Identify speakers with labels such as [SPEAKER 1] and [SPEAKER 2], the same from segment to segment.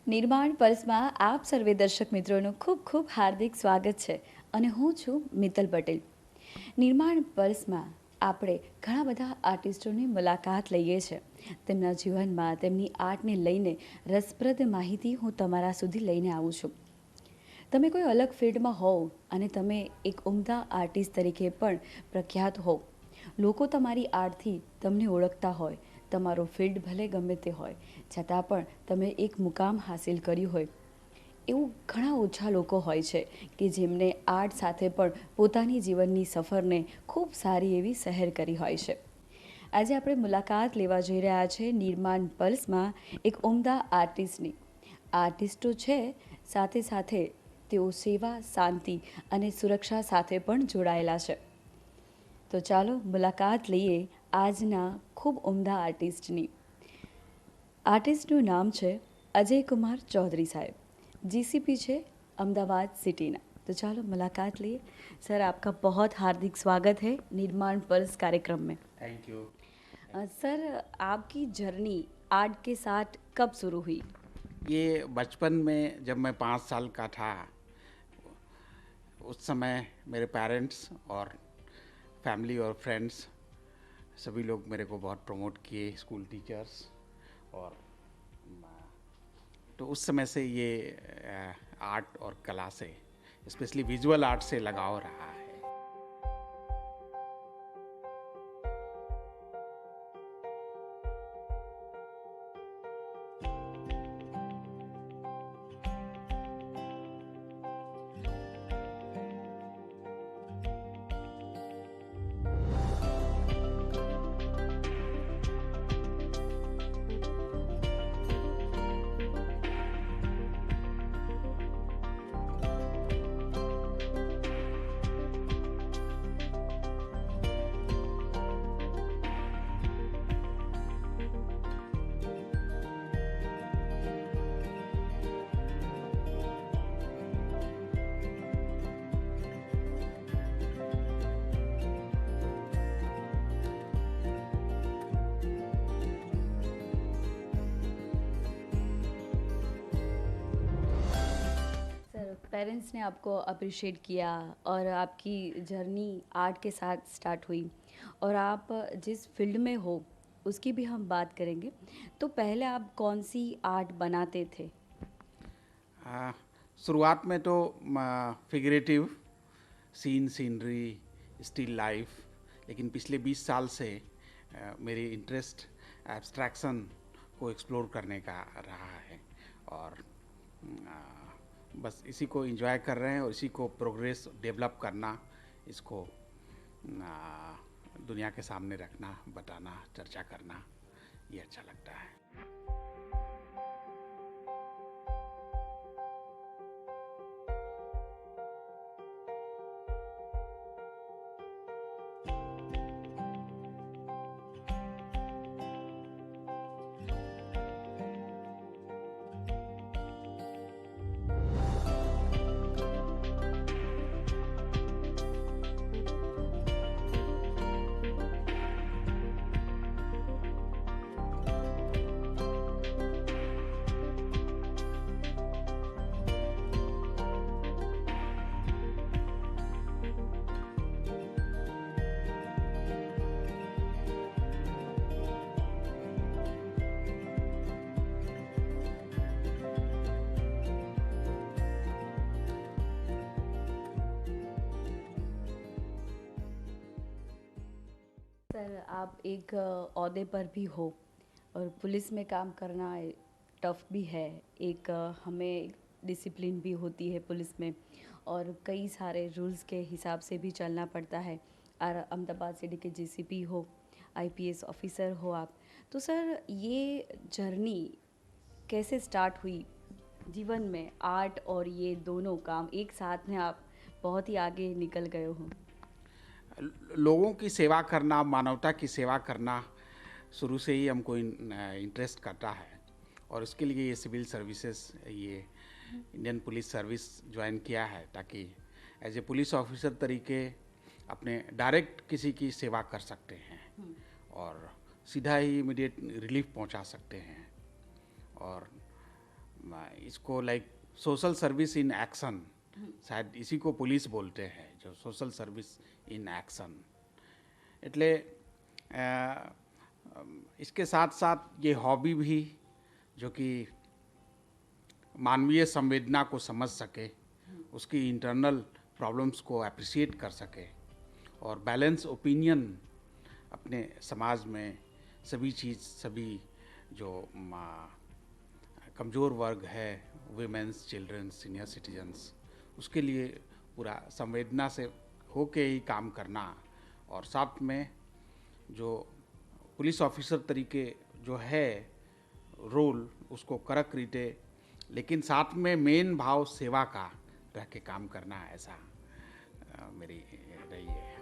[SPEAKER 1] નિર્માણ પલ્સમાં આપ સર્વે દર્શક મિત્રોનું ખૂબ ખૂબ હાર્દિક સ્વાગત છે અને હું છું મિત્તલ પટેલ. નિર્માણ પલ્સમાં આપણે ઘણા બધા આર્ટિસ્ટોની મુલાકાત લઈએ છીએ. તેમના જીવનમાં તેમની આર્ટને લઈને રસપ્રદ માહિતી હું તમારા સુધી લઈને આવું છું. તમે કોઈ અલગ ફિલ્ડમાં હોવ અને તમે એક ઉમદા આર્ટિસ્ટ તરીકે પણ પ્રખ્યાત હોવ, લોકો તમારી આર્ટથી તમને ઓળખતા હોય, તમારો ફિલ્ડ ભલે ગમે તે હોય છતાં પણ તમે એક મુકામ હાસિલ કર્યું હોય, એવું ઘણા ઓછા લોકો હોય છે કે જેમને આર્ટ સાથે પણ પોતાની જીવનની સફરને ખૂબ સારી એવી સહેર કરી હોય છે. આજે આપણે મુલાકાત લેવા જઈ રહ્યા છે નિર્માણ પલ્સમાં એક ઉમદા આર્ટિસ્ટની. આર્ટિસ્ટો છે, સાથે સાથે તેઓ સેવા, શાંતિ અને સુરક્ષા સાથે પણ જોડાયેલા છે. તો ચાલો મુલાકાત લઈએ આજના ખૂબ ઉમદા આર્ટિસ્ટની. આર્ટિસ્ટનું નામ છે અજય કુમાર ચૌધરી સાહેબ. जीसीपी છે अहमदाबाद सिटीना. तो चलो मुलाकात लिए. सर, आपका बहुत हार्दिक स्वागत है निर्माण पल्स कार्यक्रम में.
[SPEAKER 2] Thank you.
[SPEAKER 1] सर, आपकी जर्नी आर्ट के साथ कब शुरू हुई?
[SPEAKER 2] ये बचपन में जब मैं 5 साल का था, उस समय मेरे पेरेंट्स और फैमिली और फ्रेंड्स सभी लोग मेरे को बहुत प्रमोट किए, स्कूल टीचर्स, और तो उस समय से ये आर्ट और कला से, स्पेशली विजुअल आर्ट से लगाव रहा है।
[SPEAKER 1] पेरेंट्स ने आपको अप्रिशिएट किया और आपकी जर्नी आर्ट के साथ स्टार्ट हुई और आप जिस फील्ड में हो उसकी भी हम बात करेंगे. तो पहले आप कौन सी आर्ट बनाते थे?
[SPEAKER 2] शुरुआत में तो figurative scene, scenery, still life, लेकिन पिछले 20 साल से मेरी इंटरेस्ट एब्स्ट्रैक्शन को एक्सप्लोर करने का रहा है और बस इसी को एंजॉय कर रहे हैं और इसी को प्रोग्रेस डेवलप करना, इसको दुनिया के सामने रखना, बताना, चर्चा करना, ये अच्छा लगता है.
[SPEAKER 1] सर, आप एक ओहदे पर भी हो और पुलिस में काम करना टफ भी है. एक हमें डिसिप्लिन भी होती है पुलिस में और कई सारे रूल्स के हिसाब से भी चलना पड़ता है. और अहमदाबाद सिटी के जीसीपी हो, आईपीएस ऑफिसर हो आप. तो सर, ये जर्नी कैसे स्टार्ट हुई जीवन में? आर्ट और ये दोनों काम एक साथ में आप बहुत ही आगे निकल गए हो.
[SPEAKER 2] लोगों की सेवा करना, मानवता की सेवा करना शुरू से ही हमको इंटरेस्ट करता है और इसके लिए ये सिविल सर्विसेज, ये इंडियन पुलिस सर्विस ज्वाइन किया है ताकि एज ए पुलिस ऑफिसर तरीके अपने डायरेक्ट किसी की सेवा कर सकते हैं और सीधा ही इमीडिएट रिलीफ पहुंचा सकते हैं और इसको like social service in action, शायद इसी को पुलिस बोलते हैं, जो सोशल सर्विस इन एक्शन। એટલે इसके साथ साथ ये हॉबी भी जो कि मानवीय संवेदना को समझ सके, उसकी इंटरनल प्रॉब्लम्स को अप्रिशिएट कर सके और बैलेंस ओपिनियन अपने समाज में सभी जो कमज़ोर वर्ग है, वीमेंस, चिल्ड्रंस, सीनियर सिटीजन्स, उसके लिए पूरा संवेदना से होके ही काम करना और साथ में जो पुलिस ऑफिसर तरीके जो है रोल उसको करक रीते, लेकिन साथ में मेन भाव सेवा का रह के काम करना, ऐसा मेरी रही है।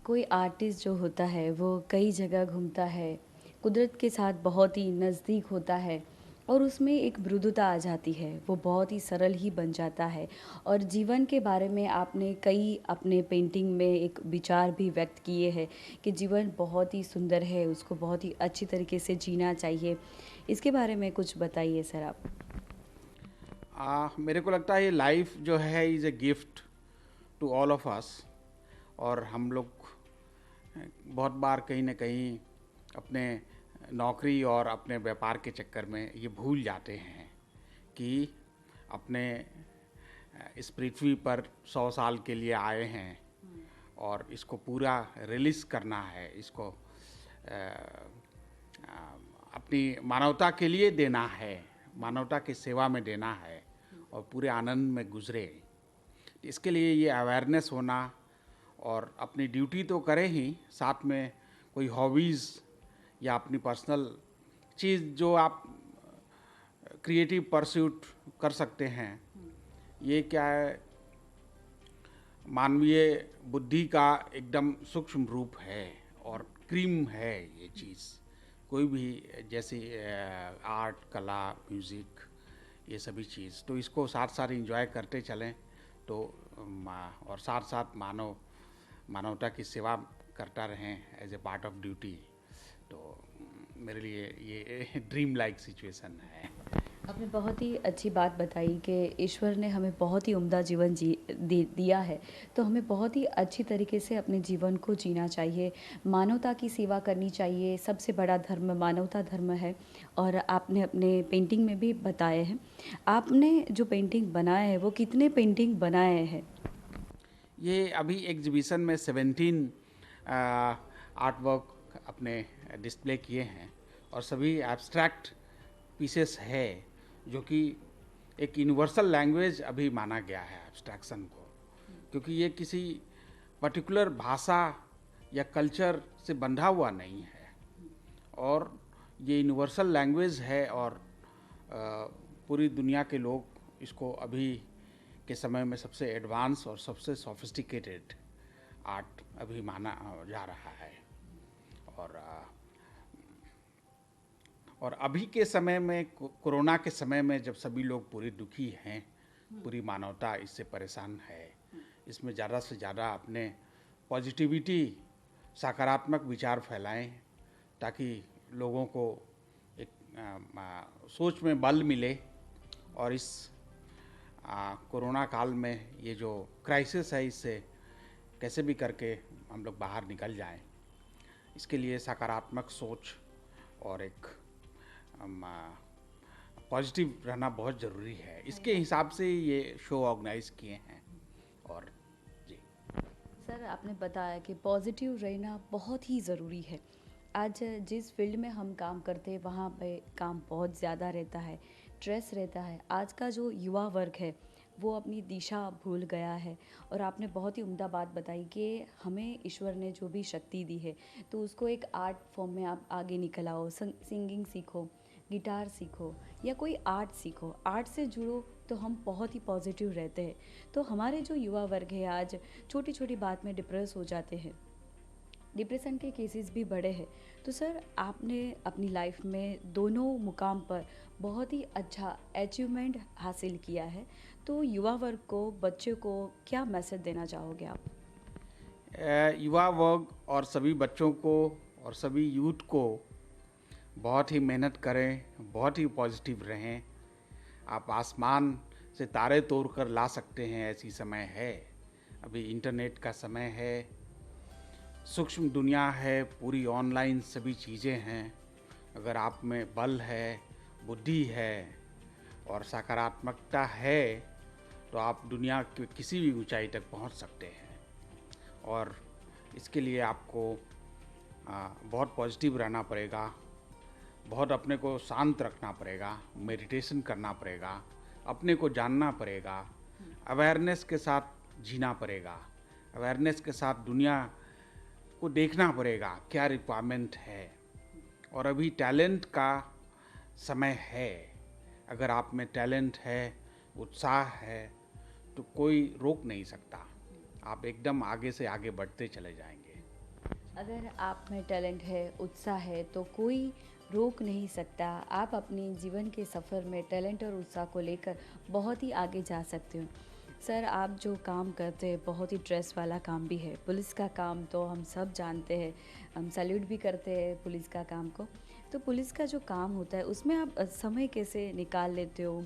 [SPEAKER 1] कोई आर्टिस्ट जो होता है वो कई जगह घूमता है, कुदरत के साथ बहुत ही नज़दीक होता है और उसमें एक मृदुता आ जाती है, वो बहुत ही सरल ही बन जाता है। और जीवन के बारे में आपने कई अपने पेंटिंग में एक विचार भी व्यक्त किए हैं कि जीवन बहुत ही सुंदर है, उसको बहुत ही अच्छी तरीके से जीना चाहिए। इसके बारे में कुछ बताइए सर आप।
[SPEAKER 2] मेरे को लगता है ये लाइफ जो है is a gift to all of us, और हम लोग बहुत बार कहीं ना कहीं अपने नौकरी और अपने व्यापार के चक्कर में ये भूल जाते हैं कि अपने इस पृथ्वी पर 100 साल के लिए आए हैं और इसको पूरा रिलीज करना है, इसको अपनी मानवता के लिए देना है, मानवता की सेवा में देना है और पूरे आनंद में गुजरे। इसके लिए ये अवेयरनेस होना और अपनी ड्यूटी तो करें ही, साथ में कोई हॉबीज़ या अपनी पर्सनल चीज़ जो आप क्रिएटिव परस्यूट कर सकते हैं, ये क्या है, मानवीय बुद्धि का एकदम सूक्ष्म रूप है और क्रीम है ये चीज़। कोई भी जैसी आर्ट, कला, म्यूज़िक, ये सभी चीज़, तो इसको साथ साथ एंजॉय करते चलें तो और साथ साथ मानवता की सेवा करता रहें as a part of duty, तो मेरे लिए ये ड्रीम लाइक सिचुएशन है।
[SPEAKER 1] आपने बहुत ही अच्छी बात बताई कि ईश्वर ने हमें बहुत ही उम्दा जीवन दिया है, तो हमें बहुत ही अच्छी तरीके से अपने जीवन को जीना चाहिए, मानवता की सेवा करनी चाहिए। सबसे बड़ा धर्म मानवता धर्म है और आपने अपने पेंटिंग में भी बताए हैं। आपने जो पेंटिंग बनाए हैं वो कितने पेंटिंग बनाए हैं?
[SPEAKER 2] ये अभी एग्जीबिशन में 17 आर्ट वर्क अपने डिस्प्ले किए हैं और सभी एब्स्ट्रैक्ट पीसेस है, जो कि एक यूनिवर्सल लैंग्वेज अभी माना गया है एब्स्ट्रैक्शन को, क्योंकि ये किसी पर्टिकुलर भाषा या कल्चर से बंधा हुआ नहीं है और ये यूनिवर्सल लैंग्वेज है और पूरी दुनिया के लोग इसको अभी के समय में सबसे एडवांस और सबसे सोफिस्टिकेटेड आर्ट अभी माना जा रहा है। और अभी के समय में, कोरोना के समय में, जब सभी लोग पूरी दुखी हैं, पूरी मानवता इससे परेशान है, इसमें ज़्यादा से ज़्यादा अपने पॉजिटिविटी, सकारात्मक विचार फैलाएं ताकि लोगों को एक सोच में बल मिले और इस कोरोना काल में ये जो क्राइसिस है इससे कैसे भी करके हम लोग बाहर निकल जाएं, इसके लिए सकारात्मक सोच और एक पॉजिटिव रहना बहुत ज़रूरी है। इसके हिसाब से ये शो ऑर्गेनाइज किए हैं। और जी
[SPEAKER 1] सर आपने बताया कि पॉजिटिव रहना बहुत ही ज़रूरी है। आज जिस फील्ड में हम काम करते हैं वहाँ पे काम बहुत ज़्यादा रहता है, स्ट्रेस रहता है। आज का जो युवा वर्ग है वो अपनी दिशा भूल गया है। और आपने बहुत ही उम्दा बात बताई कि हमें ईश्वर ने जो भी शक्ति दी है तो उसको एक आर्ट फॉर्म में आप आगे निकल आओ, सिंगिंग सीखो, गिटार सीखो या कोई आर्ट सीखो, आर्ट से जुड़ो तो हम बहुत ही पॉजिटिव रहते हैं। तो हमारे जो युवा वर्ग है आज छोटी छोटी बात में डिप्रेस हो जाते हैं, डिप्रेशन के केसेस भी बढ़े हैं। तो सर आपने अपनी लाइफ में दोनों मुकाम पर बहुत ही अच्छा अचीवमेंट हासिल किया है, तो युवा वर्ग को, बच्चों को क्या मैसेज देना चाहोगे आप?
[SPEAKER 2] युवा वर्ग और सभी बच्चों को और सभी यूथ को बहुत ही मेहनत करें, बहुत ही पॉजिटिव रहें। आप आसमान से तारे तोड़ कर ला सकते हैं, ऐसी समय है। अभी इंटरनेट का समय है, सूक्ष्म दुनिया है, पूरी ऑनलाइन सभी चीज़ें हैं। अगर आप में बल है, बुद्धि है और सकारात्मकता है तो आप दुनिया के किसी भी ऊंचाई तक पहुंच सकते हैं। और इसके लिए आपको बहुत पॉजिटिव रहना पड़ेगा, बहुत अपने को शांत रखना पड़ेगा, मेडिटेशन करना पड़ेगा, अपने को जानना पड़ेगा, अवेयरनेस के साथ जीना पड़ेगा, अवेयरनेस के साथ दुनिया को देखना पड़ेगा क्या रिक्वायरमेंट है। और अभी टैलेंट का समय है। अगर आप में टैलेंट है, उत्साह है तो कोई रोक नहीं सकता। आप एकदम आगे से आगे बढ़ते चले जाएंगे।
[SPEAKER 1] अगर आप में टैलेंट है, उत्साह है तो कोई रोक नहीं सकता। आप अपने जीवन के सफ़र में टैलेंट और उत्साह को लेकर बहुत ही आगे जा सकते हो। सर आप जो काम करते हैं बहुत ही स्ट्रेस वाला काम भी है। पुलिस का काम तो हम सब जानते हैं, हम सैल्यूट भी करते हैं पुलिस का काम को। तो पुलिस का जो काम होता है उसमें आप समय कैसे निकाल लेते हो?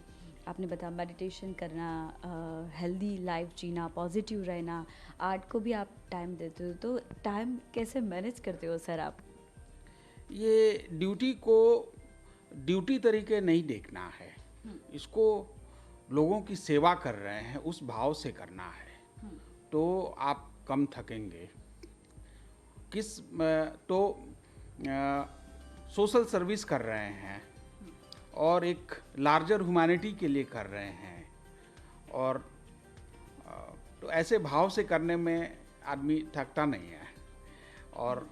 [SPEAKER 1] आपने बताया मेडिटेशन करना, हेल्दी लाइफ जीना, पॉजिटिव रहना, आर्ट को भी आप टाइम देते हो, तो टाइम कैसे मैनेज करते हो सर आप?
[SPEAKER 2] ये ड्यूटी को ड्यूटी तरीके नहीं देखना है, इसको लोगों की सेवा कर रहे हैं उस भाव से करना है तो आप कम थकेंगे। तो सोशल सर्विस कर रहे हैं और एक लार्जर ह्यूमैनिटी के लिए कर रहे हैं। और तो ऐसे भाव से करने में आदमी थकता नहीं है और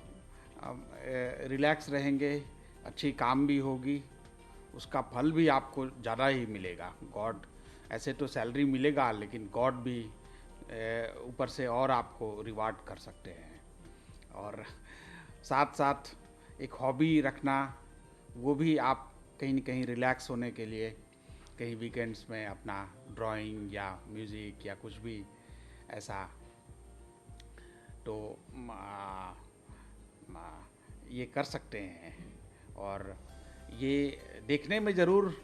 [SPEAKER 2] रिलैक्स रहेंगे, अच्छी काम भी होगी, उसका फल भी आपको ज़्यादा ही मिलेगा। गॉड, ऐसे तो सैलरी मिलेगा लेकिन गॉड भी ऊपर से और आपको रिवार्ड कर सकते हैं। और साथ साथ एक हॉबी रखना, वो भी आप कहीं न कहीं रिलैक्स होने के लिए कहीं वीकेंड्स में अपना ड्राइंग या म्यूज़िक या कुछ भी ऐसा, तो ये कर सकते हैं। और ये देखने में ज़रूर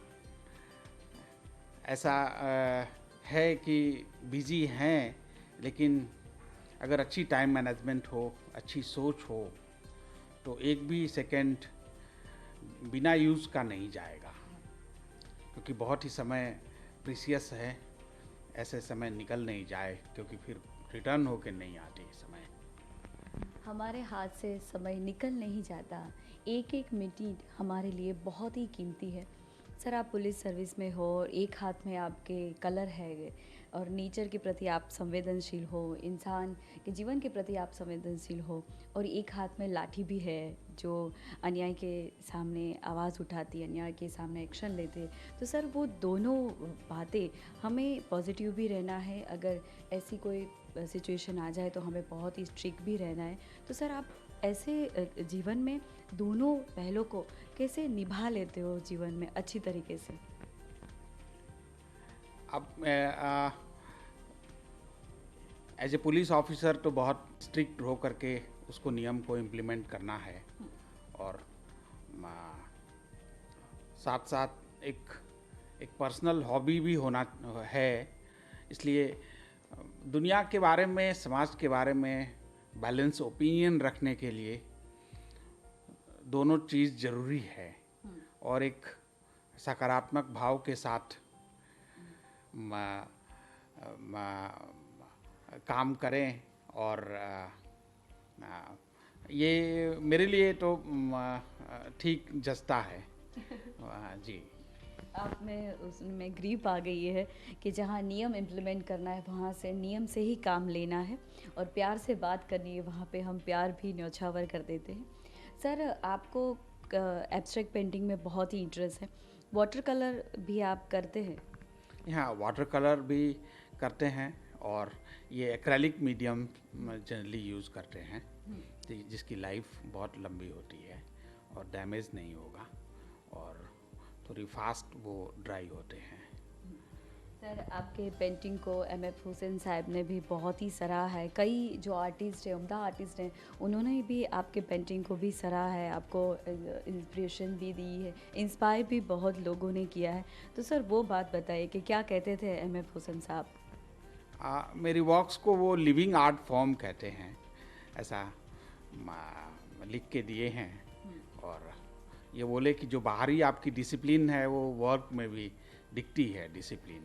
[SPEAKER 2] ऐसा है कि बिज़ी हैं, लेकिन अगर अच्छी टाइम मैनेजमेंट हो, अच्छी सोच हो तो एक भी सेकंड बिना यूज़ का नहीं जाएगा, क्योंकि बहुत ही समय प्रीसियस है। ऐसे समय निकल नहीं जाए क्योंकि फिर रिटर्न होके नहीं आती समय।
[SPEAKER 1] हमारे हाथ से समय निकल नहीं जाता, एक एक मिनट हमारे लिए बहुत ही कीमती है। सर आप पुलिस सर्विस में हो और एक हाथ में आपके कलर है और नेचर के प्रति आप संवेदनशील हो, इंसान के जीवन के प्रति आप संवेदनशील हो, और एक हाथ में लाठी भी है जो अन्याय के सामने आवाज़ उठाती है, अन्याय के सामने एक्शन लेते हैं। तो सर वो दोनों बातें, हमें पॉजिटिव भी रहना है, अगर ऐसी कोई सिचुएशन आ जाए तो हमें बहुत ही स्ट्रिक्ट भी रहना है। तो सर आप ऐसे जीवन में दोनों पहलों को कैसे निभा लेते हो जीवन में अच्छी तरीके से?
[SPEAKER 2] अब एज ए पुलिस ऑफिसर तो बहुत स्ट्रिक्ट हो करके उसको नियम को इम्प्लीमेंट करना है। और साथ साथ एक पर्सनल हॉबी भी होना है। इसलिए दुनिया के बारे में, समाज के बारे में बैलेंस ओपिनियन रखने के लिए दोनों चीज़ ज़रूरी है। और एक सकारात्मक भाव के साथ काम करें और ये मेरे लिए तो ठीक जचता है। जी।
[SPEAKER 1] आप में उसमें ग्रीप आ गई है कि जहाँ नियम इम्प्लीमेंट करना है वहाँ से नियम से ही काम लेना है, और प्यार से बात करनी है वहाँ पे हम प्यार भी न्यौछावर कर देते हैं। सर, आपको एब्स्ट्रैक्ट पेंटिंग में बहुत ही इंटरेस्ट है, वाटर कलर भी आप करते हैं?
[SPEAKER 2] यहाँ वाटर कलर भी करते हैं, और ये एक्रेलिक मीडियम जनरली यूज़ करते हैं, जिसकी लाइफ बहुत लंबी होती है और डैमेज नहीं होगा, और थोड़ी फास्ट वो ड्राई होते हैं।
[SPEAKER 1] सर, आपके पेंटिंग को एम.एफ. हुसैन साहब ने भी बहुत ही सराहा है। कई जो आर्टिस्ट हैं, उम्दा आर्टिस्ट हैं, उन्होंने भी आपके पेंटिंग को भी सराहा है, आपको इंस्पिरेशन भी दी है, इंस्पायर भी बहुत लोगों ने किया है। तो सर, वो बात बताइए कि क्या कहते थे एम.एफ. हुसैन साहब?
[SPEAKER 2] मेरी वर्क्स को वो लिविंग आर्ट फॉर्म कहते हैं, ऐसा लिख के दिए हैं। और ये बोले कि जो बाहरी आपकी डिसिप्लिन है वो वर्क में भी दिखती है डिसिप्लिन,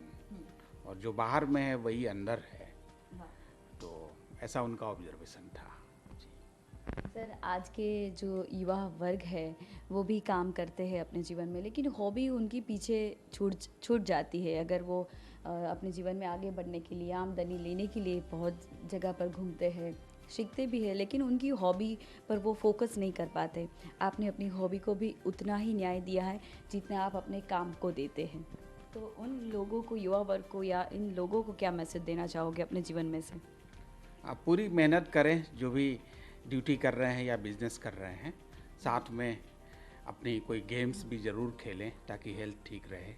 [SPEAKER 2] और जो बाहर में है वही अंदर है। तो ऐसा उनका ऑब्जर्वेशन था।
[SPEAKER 1] सर, आज के जो युवा वर्ग है वो भी काम करते हैं अपने जीवन में, लेकिन हॉबी उनकी पीछे छूट जाती है। अगर वो अपने जीवन में आगे बढ़ने के लिए, आमदनी लेने के लिए बहुत जगह पर घूमते हैं, सीखते भी है, लेकिन उनकी हॉबी पर वो फोकस नहीं कर पाते। आपने अपनी हॉबी को भी उतना ही न्याय दिया है जितना आप अपने काम को देते हैं। तो उन लोगों को, युवा वर्ग को, या इन लोगों को क्या मैसेज देना चाहोगे अपने जीवन में से?
[SPEAKER 2] आप पूरी मेहनत करें, जो भी ड्यूटी कर रहे हैं या बिजनेस कर रहे हैं, साथ में अपनी कोई गेम्स भी ज़रूर खेलें ताकि हेल्थ ठीक रहे।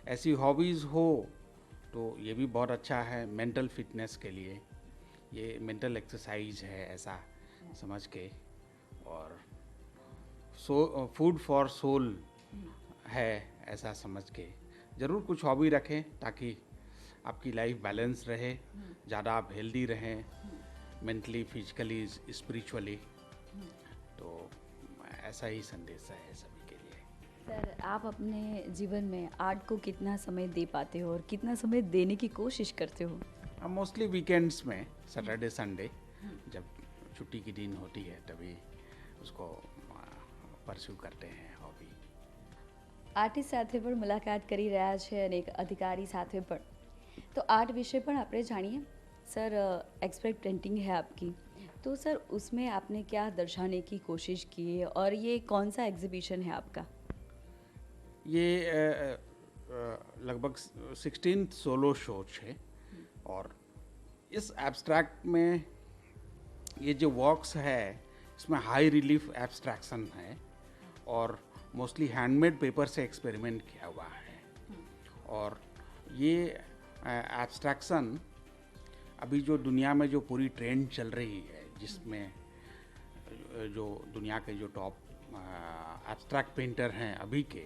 [SPEAKER 2] ऐसी हॉबीज़ हो तो ये भी बहुत अच्छा है मेंटल फिटनेस के लिए। ये मेंटल एक्सरसाइज है ऐसा समझ के, और फूड फॉर सोल है ऐसा समझ के ज़रूर कुछ हॉबी रखें ताकि आपकी लाइफ बैलेंस रहे, ज़्यादा आप हेल्दी रहें, मेंटली, फिजिकली, स्पिरिचुअली। तो ऐसा ही संदेश है सभी के लिए।
[SPEAKER 1] सर, आप अपने जीवन में आर्ट को कितना समय दे पाते हो और कितना समय देने की कोशिश करते हो?
[SPEAKER 2] हम मोस्टली वीकेंड्स में, सैटरडे संडे, जब छुट्टी की दिन होती है तभी उसको પરસ્યુ કરતે हैं हॉबी।
[SPEAKER 1] આર્ટિસ્ટ સાથે પણ મુલાકાત કરી રહ્યા છે અને એક અધિકારી સાથે પણ, તો આર્ટ વિશે પણ આપણે જાણીએ। सर, एक्सप्रेट पेंटिंग है आपकी, तो सर उसमें आपने क्या दर्शाने की कोशिश की है और ये कौन सा एग्जीबिशन है आपका?
[SPEAKER 2] ये लगभग 16th सोलो शो है, और इस एब्स्ट्रैक्ट में ये जो वर्क्स है इसमें हाई रिलीफ एब्स्ट्रैक्शन है, और मोस्टली हैंडमेड पेपर से एक्सपेरिमेंट किया हुआ है। और ये एब्स्ट्रैक्शन अभी जो दुनिया में जो पूरी ट्रेंड चल रही है, जिसमें जो दुनिया के जो टॉप एब्स्ट्रैक्ट पेंटर हैं अभी के,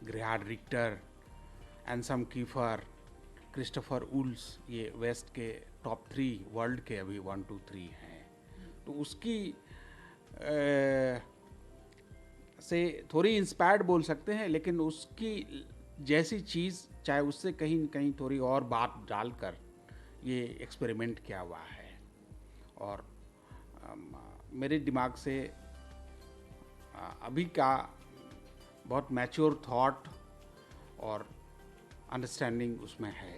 [SPEAKER 2] ग्रेहार्ड रिक्टर, एंसम कीफर, क्रिस्टोफर उल्स, ये वेस्ट के टॉप 3 वर्ल्ड के अभी 1 2 3 हैं। तो उसकी से थोड़ी इंस्पायर्ड बोल सकते हैं, लेकिन उसकी जैसी चीज़, चाहे उससे कहीं न कहीं थोड़ी और बात डालकर ये एक्सपेरिमेंट किया हुआ है। और मेरे दिमाग से अभी का बहुत मैच्योर थॉट और अंडरस्टैंडिंग उसमें है।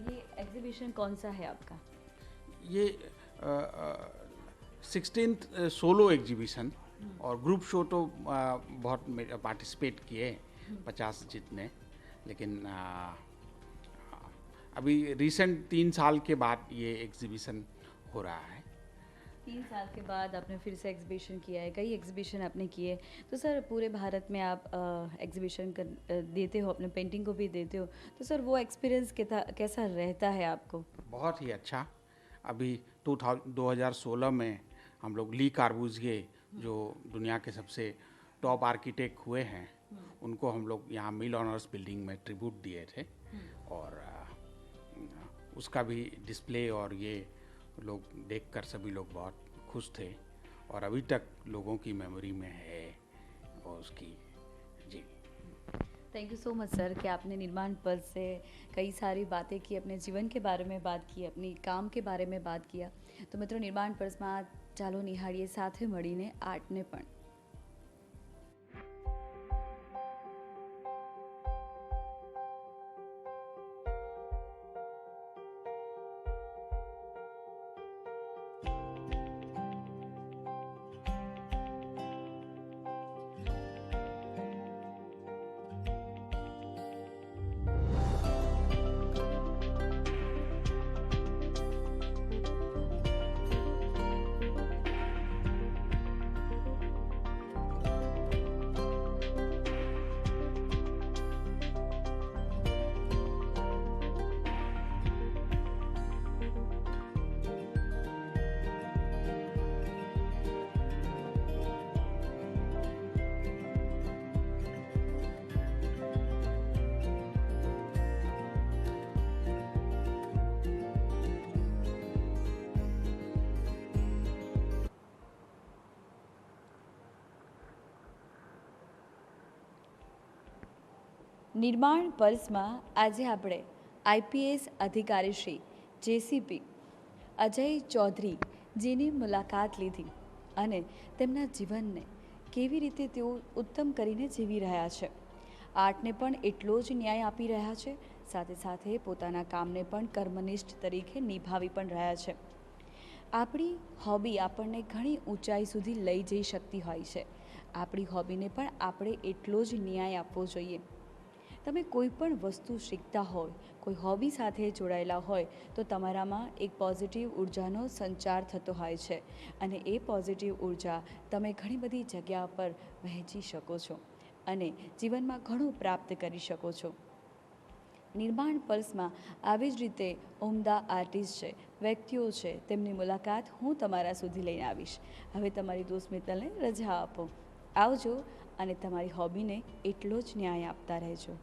[SPEAKER 1] ये एग्जीबिशन कौन सा है आपका?
[SPEAKER 2] ये 16th सोलो एग्जीबिशन, और ग्रुप शो तो बहुत पार्टिसिपेट किए 50 जितने, लेकिन अभी रिसेंट 3 साल के बाद ये एग्जीबिशन हो रहा है।
[SPEAKER 1] 3 साल के बाद आपने फिर से एग्जीबिशन किया है, कई एग्जीबिशन आपने किए। तो सर, पूरे भारत में आप एग्जीबिशन देते हो, अपने पेंटिंग को भी देते हो, तो सर वो एक्सपीरियंस कैसा रहता है आपको?
[SPEAKER 2] बहुत ही अच्छा। अभी 2016 में हम लोग ली कार्बूजिए, जो दुनिया के सबसे टॉप आर्किटेक्ट हुए हैं, उनको हम लोग यहाँ मिल ऑनर्स बिल्डिंग में ट्रिब्यूट दिए थे, और उसका भी डिस्प्ले और ये लोग देखकर सभी लोग बहुत खुश थे, और अभी तक लोगों की मेमोरी में है और उसकी। जी।
[SPEAKER 1] Thank you so much sir कि आपने निर्माण पल से कई सारी बातें की, अपने जीवन के बारे में बात की, अपनी काम के बारे में बात किया. તો મિત્રો નિર્માણ પર્સમાં ચાલો નિહાળીએ સાથે મળીને આર્ટને પણ. નિર્માણ પર્સમાં આજે આપણે આઈપીએસ અધિકારી શ્રી જેસીપી અજય ચૌધરીજીની મુલાકાત લીધી અને તેમના જીવનને કેવી રીતે તેઓ ઉત્તમ કરીને જીવી રહ્યા છે, આર્ટને પણ એટલો જ ન્યાય આપી રહ્યા છે, સાથે સાથે પોતાના કામને પણ કર્મનિષ્ઠ તરીકે નિભાવી પણ રહ્યા છે. આપણી હોબી આપણને ઘણી ઊંચાઈ સુધી લઈ જઈ શકતી હોય છે. આપણી હોબીને પણ આપણે એટલો જ ન્યાય આપવો જોઈએ. તમે કોઈ પણ વસ્તુ શીખતા હોય, કોઈ હોબી સાથે જોડાયેલા હોય તો તમારામાં એક પોઝિટિવ ઉર્જાનો સંચાર થતો હોય છે અને એ પોઝિટિવ ઉર્જા તમે ઘણી બધી જગ્યા પર વહેંચી શકો છો અને જીવનમાં ઘણું પ્રાપ્ત કરી શકો છો. નિર્માણ પલ્સમાં આવી જ રીતે ઉમદા આર્ટિસ્ટ છે, વ્યક્તિઓ છે, તેમની મુલાકાત હું તમારા સુધી લઈને આવીશ. હવે તમારી દોસ્ત મિત્તલને રજા આપો. આવજો અને તમારી હોબીને એટલો જ ન્યાય આપતા રહેજો.